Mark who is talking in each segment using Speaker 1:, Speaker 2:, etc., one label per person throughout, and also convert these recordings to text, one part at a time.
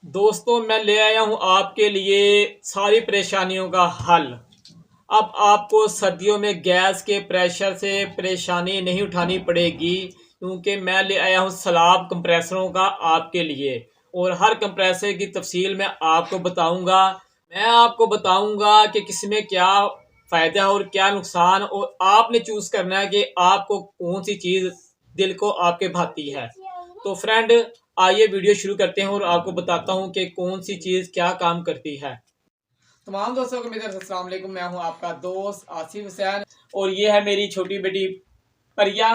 Speaker 1: दोस्तों मैं ले आया हूँ आपके लिए सारी परेशानियों का हल। अब आपको सर्दियों में गैस के प्रेशर से परेशानी नहीं उठानी पड़ेगी, क्योंकि मैं ले आया हूँ सलाब कंप्रेसरों का आपके लिए। और हर कंप्रेसर की तफसील मैं आपको बताऊंगा। मैं आपको बताऊंगा कि किसमें क्या फ़ायदा और क्या नुकसान, और आपने चूज़ करना है कि आपको कौन सी चीज़ दिल को आपके भाती है। तो फ्रेंड, आइए वीडियो शुरू करते हैं और आपको बताता हूँ कि कौन सी चीज़ क्या काम करती है। तमाम दोस्तों को मेरी तरफ से अस्सलाम वालेकुम। मैं हूँ आपका दोस्त आसिफ हुसैन, और ये है मेरी छोटी बेटी परिया,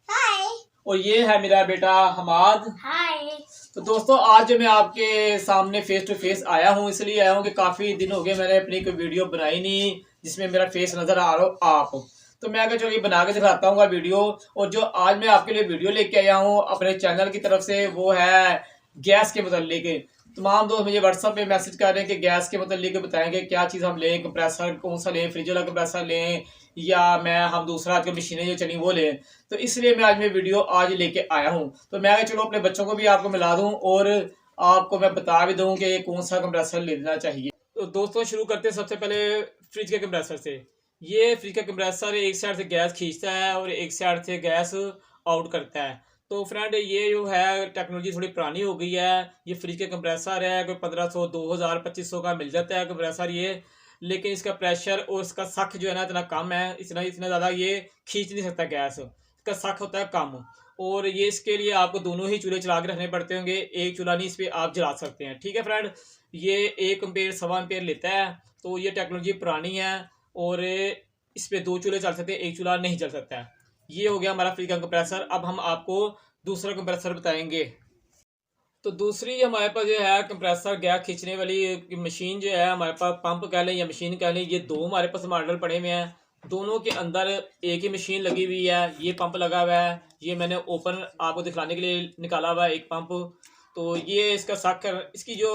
Speaker 1: हाय। और ये है मेरा बेटा हमाद, हाय। तो दोस्तों, आज जो मैं आपके सामने फेस टू फेस आया हूँ, इसलिए आया हूँ कि काफ़ी दिन हो गए मैंने अपनी कोई वीडियो बनाई नहीं जिसमें मेरा फेस नज़र आ रहा हो आप। तो मैं अगर चलो ये बना के दिखाता हूँ वीडियो। और जो आज मैं आपके लिए वीडियो लेके आया हूँ अपने चैनल की तरफ से, वो है गैस के मुतालिक। तमाम दोस्त मुझे व्हाट्सएप पे मैसेज कर रहे हैं कि गैस के मुतालिक बताएंगे क्या चीज़ हम लें, कंप्रेसर कौन सा लें, फ्रिज वाला कंप्रेसर लें या हम दूसरा आजकल मशीनें जो चली वो लें। तो इसलिए मैं वीडियो आज लेके आया हूँ। तो मैं चलो अपने बच्चों को भी आपको मिला दूँ और आपको मैं बता भी दूँ कि कौन सा कंप्रेसर लेना चाहिए। तो दोस्तों, शुरू करते हैं सबसे पहले फ्रिज के कंप्रेसर से। ये फ्रिज का कंप्रेसर एक साइड से गैस खींचता है और एक साइड से गैस आउट करता है। तो फ्रेंड, ये जो है टेक्नोलॉजी थोड़ी पुरानी हो गई है। ये फ्रिज के कंप्रेसर है, कोई 1500 2000 2500 का मिल जाता है कंप्रेसर ये। लेकिन इसका प्रेशर और इसका सख जो है ना इतना कम है, इतना इतना ज़्यादा ये खींच नहीं सकता गैस। इसका सख होता है कम। और ये इसके लिए आपको दोनों ही चूल्हे चला के रखने पड़ते होंगे, एक चूल्हा नहीं इस पर आप जला सकते हैं। ठीक है फ्रेंड, ये 1 एम्पेयर 1.25 एम्पेयर लेता है। तो ये टेक्नोलॉजी पुरानी है और इस पे 2 चूल्हे चल सकते हैं, एक चूल्हा नहीं चल सकता है। ये हो गया हमारा फ्रिज का कंप्रेसर। अब हम आपको दूसरा कंप्रेसर बताएंगे। तो दूसरी हमारे पास जो है कंप्रेसर गैस खींचने वाली मशीन जो है, हमारे पास पंप कह लें या मशीन कह लें, ये दो हमारे पास मॉडल पड़े हुए हैं। दोनों के अंदर एक ही मशीन लगी हुई है। ये पंप लगा हुआ है, ये मैंने ओपन आपको दिखाने के लिए निकाला हुआ है एक पंप। तो ये इसका इसकी जो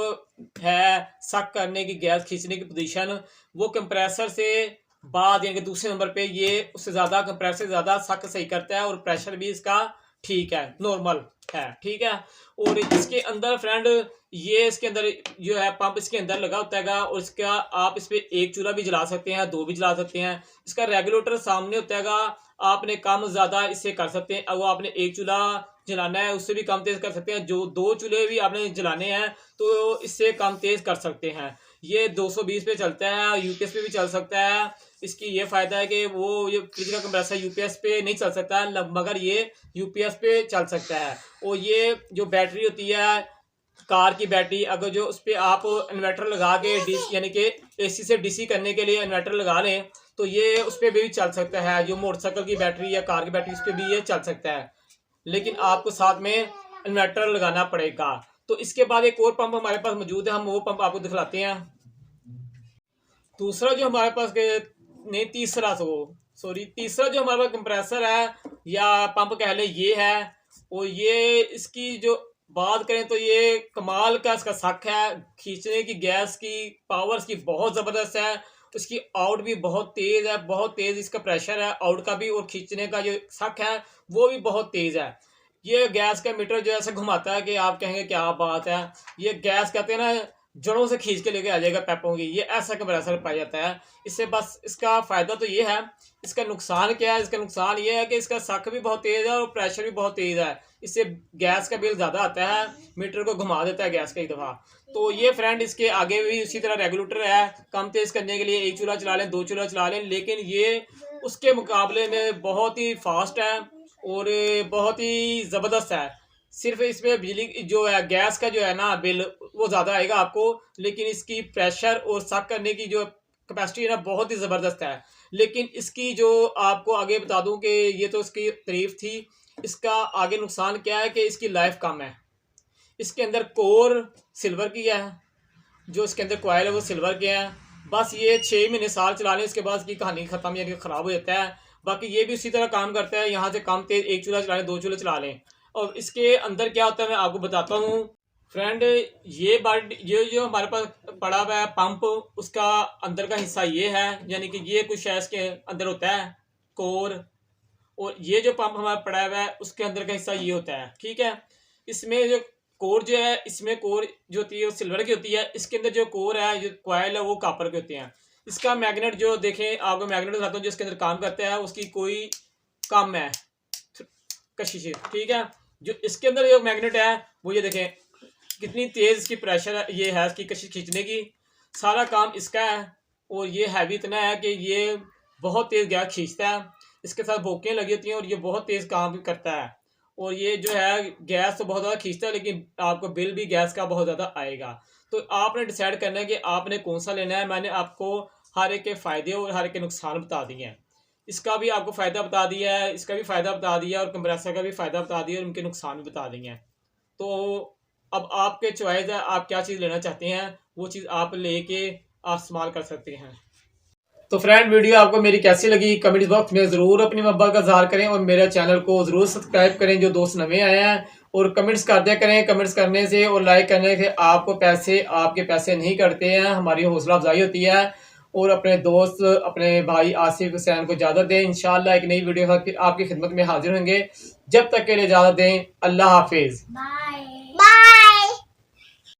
Speaker 1: है सक करने की, गैस खींचने की पोजीशन, वो कंप्रेसर से बाद यानी कि दूसरे नंबर पे ये उससे ज़्यादा, कंप्रेसर से ज़्यादा सक सही करता है और प्रेशर भी इसका ठीक है, नॉर्मल है। ठीक है। और इसके अंदर फ्रेंड, ये इसके अंदर जो है पंप इसके अंदर लगा होता है और इसका आप इस पे एक चूल्हा भी जला सकते हैं, दो भी जला सकते हैं। इसका रेगुलेटर सामने होता है, आपने कम ज़्यादा इससे कर सकते हैं। अब वो आपने एक चूल्हा जलाना है, उससे भी कम तेज़ कर सकते हैं। जो दो चूल्हे भी आपने जलाने हैं तो इससे कम तेज़ कर सकते हैं। ये 220 पे चलता है, यूपीएस पे भी चल सकता है। इसकी ये फ़ायदा है कि वो ये फ्रिज का कंप्रेसर यूपीएस पे नहीं चल सकता, मगर ये यूपीएस पे चल सकता है। और ये जो बैटरी होती है, कार की बैटरी, अगर जो उस पर आप इन्वर्टर लगा के डीसी यानी कि एसी से डीसी करने के लिए इन्वर्टर लगा लें, तो ये उस पर भी चल सकता है। जो मोटरसाइकिल की बैटरी या कार की बैटरी, उस पर भी ये चल सकता है, लेकिन आपको साथ में इन्वर्टर लगाना पड़ेगा। तो इसके बाद एक और पंप हमारे पास मौजूद है, हम वो पंप आपको दिखलाते हैं। दूसरा जो हमारे पास नहीं, तीसरा तीसरा जो हमारे पास कंप्रेसर है या पंप कह लें, ये है। और ये इसकी जो बात करें तो ये कमाल का इसका सक है। खींचने की गैस की पावर इसकी बहुत ज़बरदस्त है। उसकी आउट भी बहुत तेज़ है, बहुत तेज़ इसका प्रेशर है आउट का भी, और खींचने का जो सक है वो भी बहुत तेज़ है। ये गैस का मीटर जो ऐसे घुमाता है कि आप कहेंगे क्या बात है। ये गैस कहते हैं ना, जड़ों से खींच के लेके आ जाएगा पैपों की, ये ऐसा कंप्रेसर पाया जाता है। इससे बस इसका फ़ायदा तो ये है। इसका नुकसान क्या है? इसका नुकसान ये है कि इसका सक भी बहुत तेज़ है और प्रेशर भी बहुत तेज़ है। इससे गैस का बिल ज़्यादा आता है, मीटर को घुमा देता है गैस कई दफ़ा। तो ये फ्रेंड, इसके आगे भी उसी तरह रेगुलेटर है, कम तेज़ करने के लिए एक चूल्हा चला लें, दो चूल्हा चला लें, लेकिन ये उसके मुकाबले में बहुत ही फास्ट है और बहुत ही ज़बरदस्त है। सिर्फ इसमें बिजली जो है, गैस का जो है ना बिल, वो ज़्यादा आएगा आपको, लेकिन इसकी प्रेशर और सक करने की जो कैपेसिटी है ना, बहुत ही ज़बरदस्त है। लेकिन इसकी जो आपको आगे बता दूं कि ये तो इसकी तारीफ थी, इसका आगे नुकसान क्या है कि इसकी लाइफ कम है। इसके अंदर कोर सिल्वर की है, जो इसके अंदर कोयल है वो सिल्वर के हैं। बस ये 6 महीने साल चला लें, इसके बाद इसकी कहानी ख़त्म, यानी ख़राब हो जाता है। बाकी ये भी उसी तरह काम करता है, यहाँ से कम तेज़ एक चूल्हा चला लें, दो चूल्हे चला लें। और इसके अंदर क्या होता है मैं आपको बताता हूँ फ्रेंड। ये जो हमारे पास पड़ा हुआ है पंप, उसका अंदर का हिस्सा ये है, यानी कि ये कुछ है इसके अंदर होता है कोर। और ये जो पंप हमारा पड़ा हुआ है उसके अंदर का हिस्सा ये होता है। ठीक है। इसमें जो कोर जो है, इसमें कोर जो होती है वो सिल्वर की होती है, इसके अंदर जो कोर है, जो कॉइल है, वो कॉपर के होते हैं। इसका मैग्नेट जो देखें, आपको मैग्नेट दिखाता हूँ जो इसके अंदर काम करता है, उसकी कोई कम है कशिश, ठीक है। जो इसके अंदर जो मैग्नेट है वो ये देखें कितनी तेज इसकी प्रेशर है, ये है इसकी कशिश खींचने की, सारा काम इसका है। और ये हैवी इतना है कि ये बहुत तेज गैस खींचता है, इसके साथ भोंकें लगी होती हैं और ये बहुत तेज काम करता है। और ये जो है गैस तो बहुत ज़्यादा खींचता है, लेकिन आपको बिल भी गैस का बहुत ज़्यादा आएगा। तो आपने डिसाइड करना है कि आपने कौन सा लेना है। मैंने आपको हर एक के फ़ायदे और हर एक के नुकसान बता दिए हैं। इसका भी आपको फ़ायदा बता दिया है, इसका भी फ़ायदा बता दिया और कंप्रेसर का भी फ़ायदा बता दिया और उनके नुकसान भी बता दिए हैं। तो अब आपके चॉइस है, आप क्या चीज़ लेना चाहते हैं, वो चीज़ आप लेके आप इस्तेमाल कर सकते हैं। तो फ्रेंड, वीडियो आपको मेरी कैसी लगी कमेंट बॉक्स में ज़रूर अपनी मोहब्बत का इज़हार करें और मेरे चैनल को ज़रूर सब्सक्राइब करें जो दोस्त नए आए हैं, और कमेंट्स कर दिया करें। कमेंट्स करने से और लाइक करने से आपके पैसे नहीं कटते हैं, हमारी हौसला अफजाई होती है। और अपने दोस्त, अपने भाई आसिफ हुसैन को इजाज़त दें। इंशाल्लाह एक नई वीडियो के साथ फिर आपकी खिदमत में हाजिर होंगे। जब तक के लिए इजाज़त दें। अल्लाह हाफिज़।